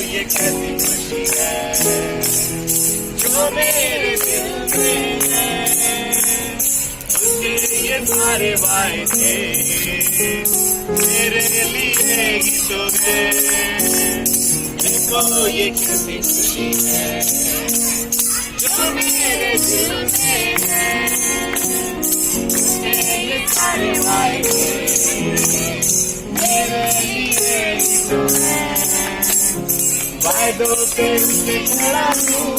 ये कैसी खुशी है जो मेरे दिल में है, उसके ये सारे वायदे मेरे लिए ही तो है। देखो ये कैसी खुशी है जो मेरे दिल में है, उसके ये सारे वायदे मेरे लिए ही तो है। वायदों पे उसे खड़ा हूँ,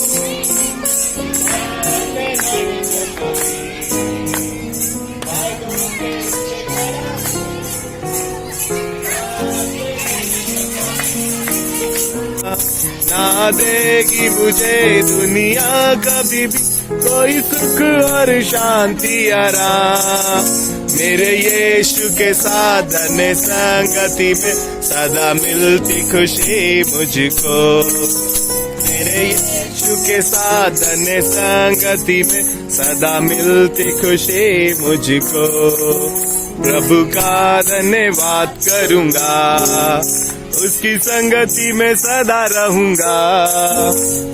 ना देगी मुझे दुनिया कभी भी कोई सुख और शांति आराम, मेरे यीशु के साधन संगति में सदा मिलती खुशी मुझको। मेरे यीशु के साधन संगति में सदा मिलती खुशी मुझको। प्रभु का धन्यवाद करूंगा, उसकी संगति में सदा रहूंगा।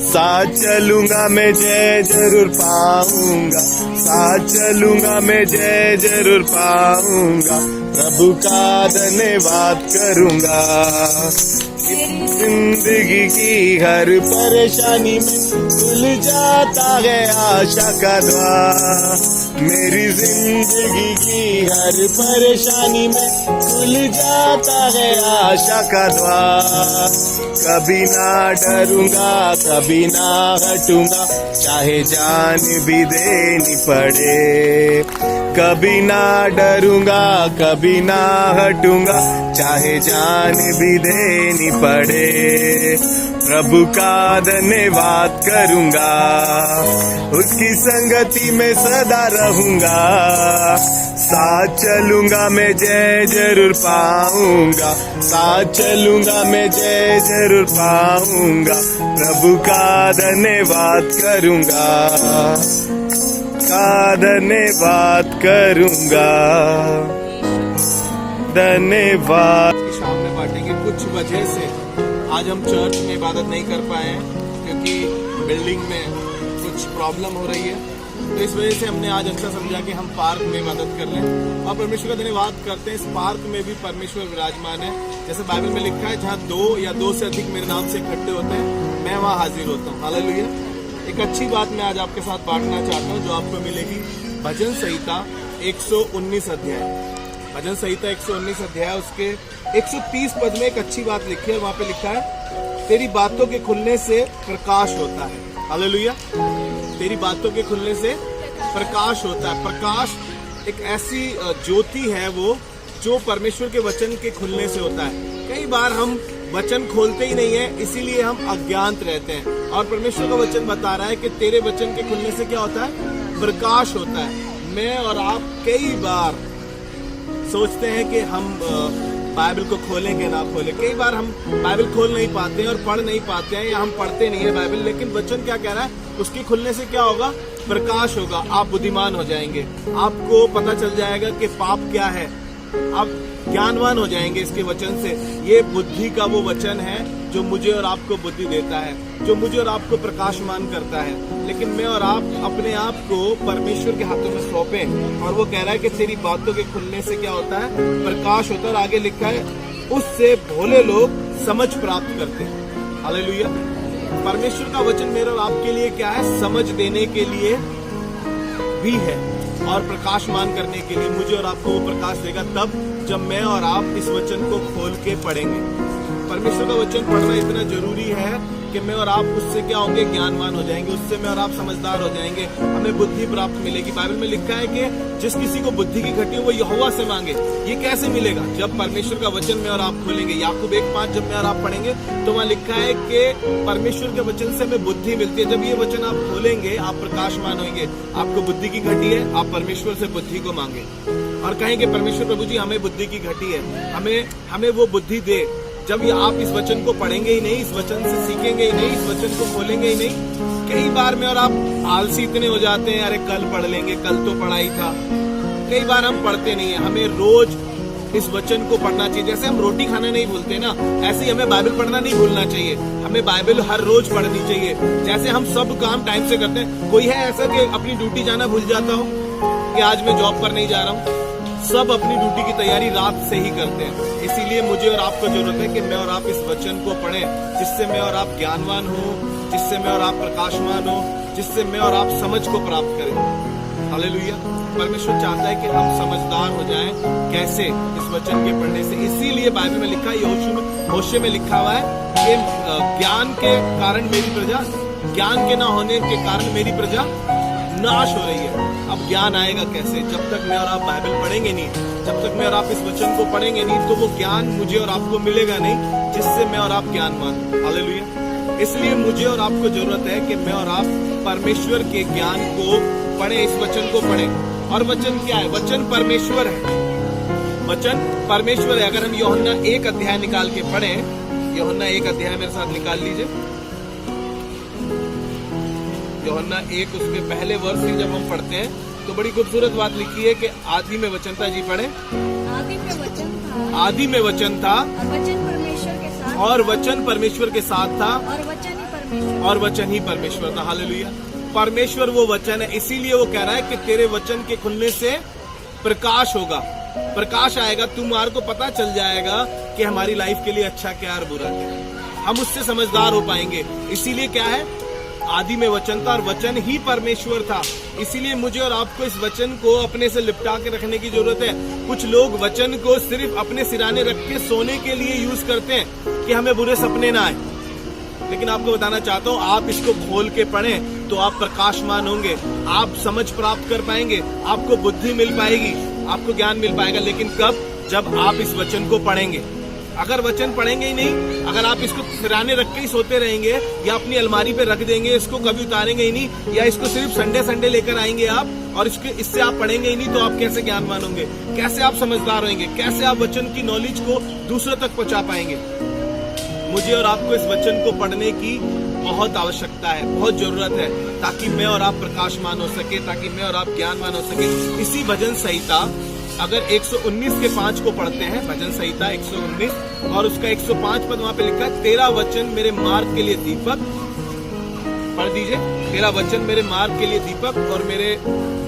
साथ चलूंगा मैं जय जरूर पाऊंगा, साथ चलूंगा मैं जय जरूर पाऊंगा। प्रभु का धन्यवाद करूंगा। जिंदगी की हर परेशानी में खुल जाता है आशा का द्वार, मेरी जिंदगी की हर परेशानी में खुल जाता है आशा का द्वार। कभी ना डरूंगा, कभी ना हटूंगा, चाहे जान भी देनी पड़े। कभी ना डरूंगा, कभी ना हटूंगा, चाहे जान भी देनी पड़े। प्रभु का धन्यवाद करूंगा, उसकी संगति में सदा रहूंगा। साथ चलूंगा मैं जय जरूर पाऊंगा, साथ चलूंगा मैं जय जरूर पाऊंगा। प्रभु का धन्यवाद करूंगा, का धन्यवाद करूंगा। धन्यवाद। शाम में बांटेंगे। कुछ वजह से आज हम चर्च में इबादत नहीं कर पाए हैं क्योंकि बिल्डिंग में कुछ प्रॉब्लम हो रही है, तो इस वजह से हमने आज अच्छा समझा कि हम पार्क में इबादत कर रहे हैं और परमेश्वर का धन्यवाद करते हैं। इस पार्क में भी परमेश्वर विराजमान है। जैसे बाइबल में लिखा है, जहाँ 2 या 2 से अधिक मेरे नाम से इकट्ठे होते हैं, मैं वहाँ हाजिर होता हूँ। हालेलुया। एक अच्छी बात मैं आज आपके साथ बांटना चाहता हूँ जो आपको मिलेगी। भजन संहिता 119 अध्याय, भजन संहिता 119 अध्याय उसके 130 पद में एक अच्छी बात लिखी है। वहां पे लिखा है, तेरी बातों के खुलने से प्रकाश होता है। हालेलुया। तेरी बातों के खुलने से प्रकाश होता है। प्रकाश एक ऐसी ज्योति है वो जो परमेश्वर के वचन के खुलने से होता है। कई बार हम वचन खोलते ही नहीं है, इसीलिए हम अज्ञात रहते हैं। और परमेश्वर का वचन बता रहा है कि तेरे वचन के खुलने से क्या होता है? प्रकाश होता है। मैं और आप कई बार सोचते हैं कि हम बाइबल को खोलेंगे ना खोलें। कई बार हम बाइबल खोल नहीं पाते हैं और पढ़ नहीं पाते हैं, या हम पढ़ते नहीं है बाइबल। लेकिन वचन क्या कह रहा है? उसके खुलने से क्या होगा? प्रकाश होगा। आप बुद्धिमान हो जाएंगे, आपको पता चल जाएगा कि पाप क्या है, आप ज्ञानवान हो जाएंगे इसके वचन से। ये बुद्धि का वो वचन है जो मुझे और आपको बुद्धि देता है, जो मुझे और आपको प्रकाशमान करता है। लेकिन मैं और आप अपने आप को परमेश्वर के हाथों में सौंपें, और वो कह रहा है कि तेरी बातों के खुलने से क्या होता है? प्रकाश होता है। और आगे लिखा है, उससे भोले लोग समझ प्राप्त करते हैं। हालेलुया। परमेश्वर का वचन मेरे और आपके लिए क्या है? समझ देने के लिए भी है और प्रकाशमान करने के लिए। मुझे और आपको वो प्रकाश देगा तब जब मैं और आप इस वचन को खोल के पढ़ेंगे। परमेश्वर का वचन पढ़ना इतना जरूरी है कि मैं और आप उससे क्या होंगे? ज्ञानवान हो जाएंगे। उससे मैं और आप समझदार हो जाएंगे, हमें बुद्धि प्राप्त मिलेगी। बाइबल में लिखा है कि जिस किसी को बुद्धि की घटी हो वो यहोवा से मांगे। ये कैसे मिलेगा? जब परमेश्वर का वचन में और आप खोलेंगे। याकूब 1:5 जब मैं और आप पढ़ेंगे तो वहाँ लिखा है कि परमेश्वर के वचन से हमें बुद्धि मिलती है। जब ये वचन आप खोलेंगे आप प्रकाशमान होंगे। आपको बुद्धि की घटी है, आप परमेश्वर से बुद्धि को मांगे और कहेंगे, परमेश्वर प्रभु जी हमें बुद्धि की घटी है, हमें वो बुद्धि दे। जब ये आप इस वचन को पढ़ेंगे ही नहीं, इस वचन से सीखेंगे ही नहीं, इस वचन को खोलेंगे ही नहीं। कई बार में और आप आलसी इतने हो जाते हैं, अरे कल पढ़ लेंगे, कल तो पढ़ा ही था। कई बार हम पढ़ते नहीं है। हमें रोज इस वचन को पढ़ना चाहिए। जैसे हम रोटी खाना नहीं भूलते ना, ऐसे ही हमें बाइबल पढ़ना नहीं भूलना चाहिए। हमें बाइबल हर रोज पढ़नी चाहिए। जैसे हम सब काम टाइम से करते हैं, कोई है ऐसा कि अपनी ड्यूटी जाना भूल जाता हो कि आज मैं जॉब पर नहीं जा रहा हूँ? सब अपनी ड्यूटी की तैयारी रात से ही करते हैं। इसीलिए मुझे और आपको जरूरत है कि मैं और आप इस वचन को पढ़ें, जिससे मैं और आप ज्ञानवान हो, जिससे मैं और आप प्रकाशमान हो, जिससे मैं और आप समझ को प्राप्त करें। हालेलुया। परमेश्वर चाहता है कि हम समझदार हो जाएं। कैसे? इस वचन के पढ़ने से। इसीलिए बाइबल में लिखा है, होशे में लिखा हुआ है कि ज्ञान के कारण मेरी प्रजा, ज्ञान के ना होने के कारण मेरी प्रजा नाश हो रही है। अब ज्ञान आएगा कैसे? जब तक मैं और आप बाइबल पढ़ेंगे नहीं, जब तक मैं और आप इस वचन को पढ़ेंगे नहीं, तो वो ज्ञान मुझे और आपको मिलेगा नहीं, जिससे मैं और आप ज्ञानवान। हालेलुया। इसलिए मुझे और आपको जरूरत है कि मैं और आप परमेश्वर के ज्ञान को पढ़ें, इस वचन को पढ़ें। और वचन क्या है? वचन परमेश्वर है। वचन परमेश्वर है। अगर हम यूहन्ना 1 अध्याय निकाल के पढ़ें, यूहन्ना 1 अध्याय मेरे साथ निकाल लीजिए। यूहन्ना 1 उसके पहले वर्ष से जब हम पढ़ते हैं तो बड़ी खूबसूरत बात लिखी है कि आदि में वचन था। जी पढ़े। आदि में वचन था, आदि में वचन था, और वचन परमेश्वर के साथ, और वचन परमेश्वर के साथ था, और वचन ही परमेश्वर, और वचन ही परमेश्वर था। हालेलुया। परमेश्वर वो वचन है। इसीलिए वो कह रहा है कि तेरे वचन के खुलने से प्रकाश होगा, प्रकाश आएगा। तुम्हारे को पता चल जाएगा कि हमारी लाइफ के लिए अच्छा क्या और बुरा क्या। हम उससे समझदार हो पाएंगे। इसीलिए क्या है? आदि में वचन था और वचन ही परमेश्वर था। इसीलिए मुझे और आपको इस वचन को अपने से लिपटा के रखने की जरूरत है। कुछ लोग वचन को सिर्फ अपने सिराने रख के सोने के लिए यूज करते हैं कि हमें बुरे सपने ना आए। लेकिन आपको बताना चाहता हूँ, आप इसको खोल के पढ़ें तो आप प्रकाशमान होंगे, आप समझ प्राप्त कर पाएंगे, आपको बुद्धि मिल पाएगी, आपको ज्ञान मिल पाएगा। लेकिन कब? जब आप इस वचन को पढ़ेंगे। अगर वचन पढ़ेंगे ही नहीं, अगर आप इसको सिराने रख के ही सोते रहेंगे या अपनी अलमारी पे रख देंगे, इसको कभी उतारेंगे ही नहीं, या इसको सिर्फ संडे लेकर आएंगे आप और इससे आप पढ़ेंगे ही नहीं, तो आप कैसे ज्ञानवान होंगे? कैसे आप समझदार होंगे? कैसे आप वचन की नॉलेज को दूसरों तक पहुंचा पाएंगे? मुझे और आपको इस वचन को पढ़ने की बहुत आवश्यकता है, बहुत जरूरत है, ताकि मैं और आप प्रकाशमान हो सके, ताकि मैं और आप ज्ञानवान हो सके। इसी भजन संहिता, अगर 119 के 5 को पढ़ते हैं, भजन संहिता 119 और उसका 105 पद वहां पे लिखा है, तेरा वचन मेरे मार्ग के लिए दीपक, पढ़ दीजिए, तेरा वचन मेरे मार्ग के लिए दीपक और मेरे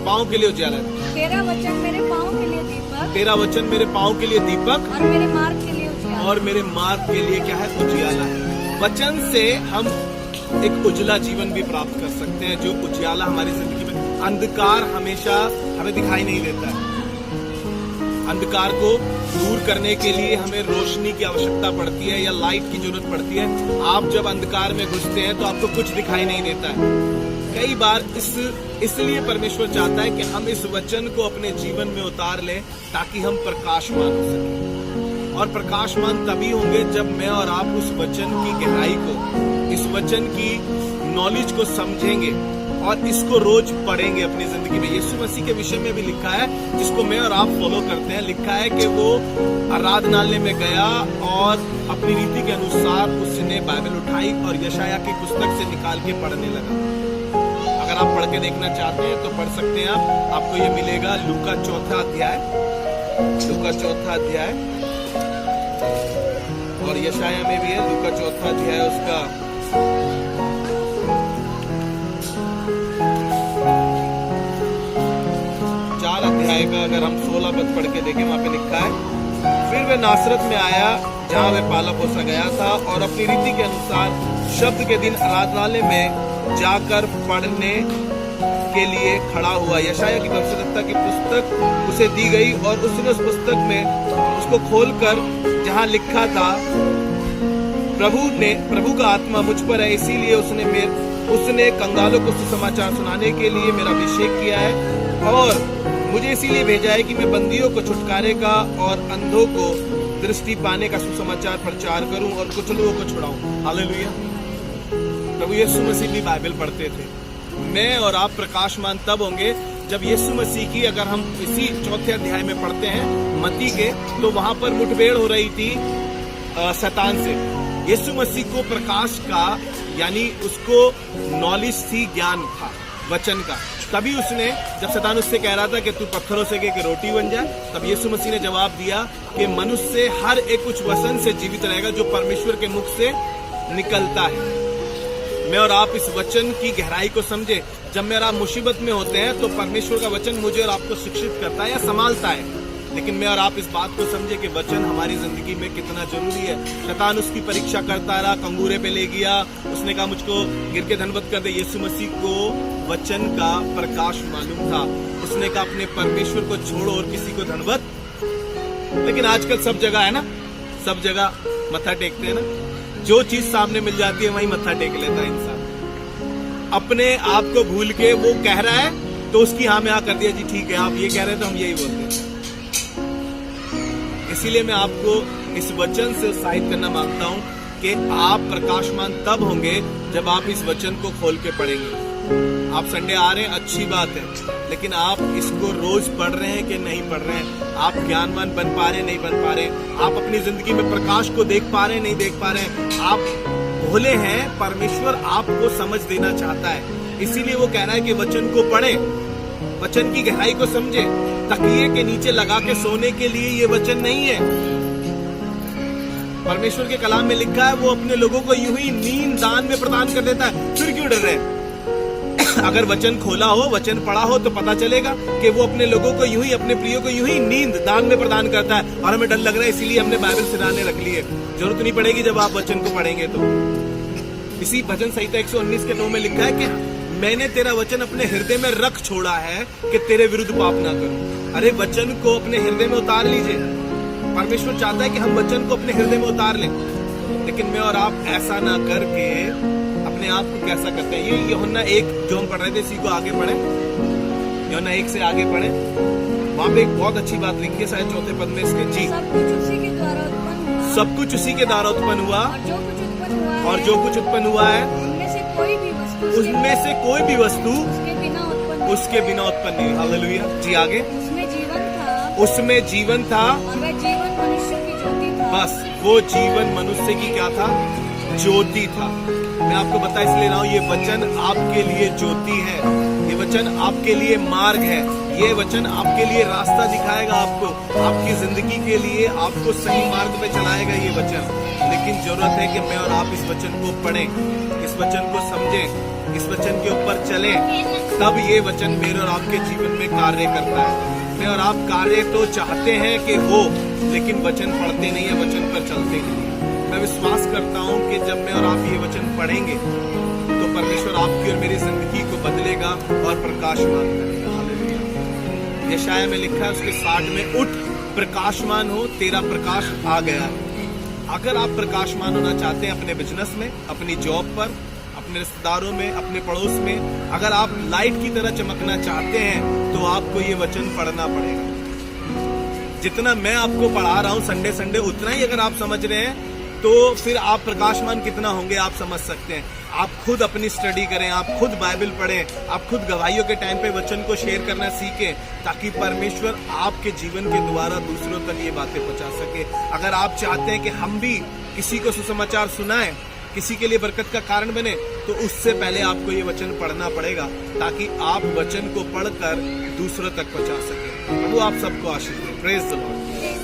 पाँव के लिए उजाला है। तेरा वचन मेरे पाँव के लिए दीपक, तेरा वचन मेरे पाँव के लिए दीपक और मेरे मार्ग के लिए उजियाला, और मेरे मार्ग के लिए क्या है? उजियाला है। वचन से हम एक उजला जीवन भी प्राप्त कर सकते हैं, जो उजियाला हमारी जिंदगी में। अंधकार हमेशा हमें दिखाई नहीं देता है। अंधकार को दूर करने के लिए हमें रोशनी की आवश्यकता पड़ती है या लाइट की जरूरत पड़ती है। आप जब अंधकार में घुसते हैं तो आपको कुछ दिखाई नहीं देता है। कई बार इसलिए परमेश्वर चाहता है कि हम इस वचन को अपने जीवन में उतार लें, ताकि हम प्रकाशमान हो सकें। और प्रकाशमान तभी होंगे जब मैं और आप उस वचन की गहराई को, इस वचन की नॉलेज को समझेंगे और इसको रोज पढ़ेंगे अपनी जिंदगी में। यीशु मसीह के विषय में भी लिखा है, जिसको मैं और आप फॉलो करते हैं, लिखा है कि वो आराधनालय में गया और अपनी रीति के अनुसार उसने बाइबल उठाई और यशाया की पुस्तक से निकाल के पढ़ने लगा। अगर आप पढ़ के देखना चाहते हैं तो पढ़ सकते हैं आप। आपको ये मिलेगा लूका 4 अध्याय, लूका 4 अध्याय, और यशाया में भी है लूका 4 अध्याय, उसका 4 अध्याय का अगर हम 16 पद पढ़ के देखें, वहां पे लिखा है, फिर वे नासरत में आया जहां वह पाला पोसा गया था, और अपनी रीति के अनुसार शब्द के दिन आराधनालय में जाकर पढ़ने के लिए खड़ा हुआ। यशाया की भविष्यद्वक्ता की पुस्तक उसे दी गई और उसने उस पुस्तक में उसको खोलकर जहां लिखा था, प्रभु का आत्मा मुझ पर है, इसीलिए उसने कंगालों को सुसमाचार सुनाने के लिए मेरा अभिषेक किया है, और मुझे इसीलिए भेजा है कि मैं बंदियों को छुटकारे का और अंधों को दृष्टि पाने का सुसमाचार प्रचार करूं और कुछ लोगों को छुड़ाऊं। हालेलुया। प्रभु यीशु मसीह भी बाइबल पढ़ते थे। मैं और आप प्रकाशमान तब होंगे जब यीशु मसीह की, अगर हम इसी 4 अध्याय में पढ़ते हैं मत्ती के, तो वहां पर मुठभेड़ हो रही थी शैतान से। यीशु मसीह को प्रकाश का, यानी उसको नॉलेज थी, ज्ञान था वचन का, तभी उसने, जब शैतान उससे कह रहा था कि तू पत्थरों से के रोटी बन जाए, तब यीशु मसीह ने जवाब दिया कि मनुष्य हर एक कुछ वचन से जीवित रहेगा जो परमेश्वर के मुख से निकलता है। मैं और आप इस वचन की गहराई को समझे। जब मैं और आप मुसीबत में होते हैं तो परमेश्वर का वचन मुझे और आपको शिक्षित करता है या संभालता है, लेकिन मैं और आप इस बात को समझे कि वचन हमारी जिंदगी में कितना जरूरी है। शैतान उसकी परीक्षा करता रहा, कंगूरे पे ले गया, उसने कहा मुझको गिर के धनवत कर दे। यीशु मसीह को वचन का प्रकाश मालूम था, उसने कहा अपने परमेश्वर को छोड़ो और किसी को धनवत। लेकिन आजकल सब जगह है ना, सब जगह मत्था टेकते हैं ना, जो चीज सामने मिल जाती है वहीं मत्था टेक लेता है इंसान। अपने आप को भूल के वो कह रहा है तो उसकी हाँ में हाँ कर दिया, जी ठीक है आप ये कह रहे हैं तो हम यही बोलते हैं। इसीलिए मैं आपको इस वचन से उत्साहित करना मांगता हूं कि आप प्रकाशमान तब होंगे जब आप इस वचन को खोल के पढ़ेंगे। आप संडे आ रहे हैं, अच्छी बात है, लेकिन आप इसको रोज पढ़ रहे हैं कि नहीं पढ़ रहे हैं? आप ज्ञानवान बन पा रहे हैं, नहीं बन पा रहे? आप अपनी जिंदगी में प्रकाश को देख पा रहे हैं, नहीं देख पा रहे हैं? आप भोले हैं, परमेश्वर आपको समझ देना चाहता है, इसीलिए वो कह रहा है कि वचन को पढ़े, वचन की गहराई को समझे। तकिए के नीचे लगा के सोने के लिए ये वचन नहीं है। परमेश्वर के कलाम में लिखा है वो अपने लोगों को यूं ही नींद दान में प्रदान कर देता है। फिर क्यों डर रहे हैं? अगर वचन खोला हो, वचन पढ़ा हो तो पता चलेगा कि वो अपने लोगों को यूं ही, अपने प्रियो को यूं ही नींद दान में प्रदान करता है। और हमें डर लग रहा है, इसीलिए हमने बाइबल सिराने रख ली है। जरूरत नहीं पड़ेगी जब आप वचन को पढ़ेंगे तो। इसी भजन संहिता 119 के 9 में लिखा है कि मैंने तेरा वचन अपने हृदय में रख छोड़ा है कि तेरे विरुद्ध पाप ना करूं। अरे वचन को अपने हृदय में उतार लीजिए। परमेश्वर चाहता है कि हम वचन को अपने हृदय में उतार लें, लेकिन मैं और आप ऐसा ना करके अपने आप को कैसा करते हैं। ये यूहन्ना 1 जो हम पढ़ रहे थे, इसी को आगे पढ़े, यूहन्ना 1 से आगे पढ़े। वहां पे एक बहुत अच्छी बात लिखी है, शायद 4 पद में इसके। जी, सब कुछ उसी के द्वारा उत्पन्न हुआ, सब कुछ उसी के द्वारा उत्पन्न हुआ, और जो कुछ उत्पन्न हुआ है उनमें से कोई भी वस्तु उसके बिना उत्पन्न नहीं। हालेलुया। जी आगे। उसमें जीवन था, और वह जीवन मनुष्य की ज्योति था। बस वो जीवन मनुष्य की क्या था? ज्योति था। मैं आपको बता इसलिए रहा हूँ, ये वचन आपके लिए ज्योति है, ये वचन आपके लिए मार्ग है, ये वचन आपके लिए रास्ता दिखाएगा, आपको आपकी जिंदगी के लिए आपको सही मार्ग पे चलाएगा ये वचन। लेकिन जरूरत है कि मैं और आप इस वचन को पढ़ें, इस वचन को समझें, इस वचन के ऊपर चलें, तब ये वचन मेरे और आपके जीवन में कार्य करता है। मैं और आप कार्य तो चाहते हैं कि हो, लेकिन वचन पढ़ते नहीं है, वचन पर चलते नहीं है। मैं विश्वास करता हूं कि जब मैं और आप ये वचन पढ़ेंगे तो परमेश्वर आपकी और मेरी जिंदगी को बदलेगा और प्रकाशमान करेगा। हालेलुया। यशाया में लिखा है उसके 60 में, उठ प्रकाशमान हो, तेरा प्रकाश आ गया है। अगर आप प्रकाशमान होना चाहते हैं अपने बिजनेस में, अपनी जॉब पर, अपने रिश्तेदारों में, अपने पड़ोस में, अगर आप लाइट की तरह चमकना चाहते हैं तो आपको ये वचन पढ़ना पड़ेगा। जितना मैं आपको पढ़ा रहा हूं संडे संडे, उतना ही अगर आप समझ रहे हैं तो फिर आप प्रकाशमान कितना होंगे आप समझ सकते हैं। आप खुद अपनी स्टडी करें, आप खुद बाइबल पढ़ें, आप खुद गवाहियों के टाइम पे वचन को शेयर करना सीखें, ताकि परमेश्वर आपके जीवन के द्वारा दूसरों तक ये बातें पहुंचा सके। अगर आप चाहते हैं कि हम भी किसी को सुसमाचार सुनाएं, किसी के लिए बरकत का कारण बने, तो उससे पहले आपको ये वचन पढ़ना पड़ेगा, ताकि आप वचन को पढ़कर दूसरों तक पहुंचा सके। प्रभु आप सबको आशीष दे। Praise the Lord.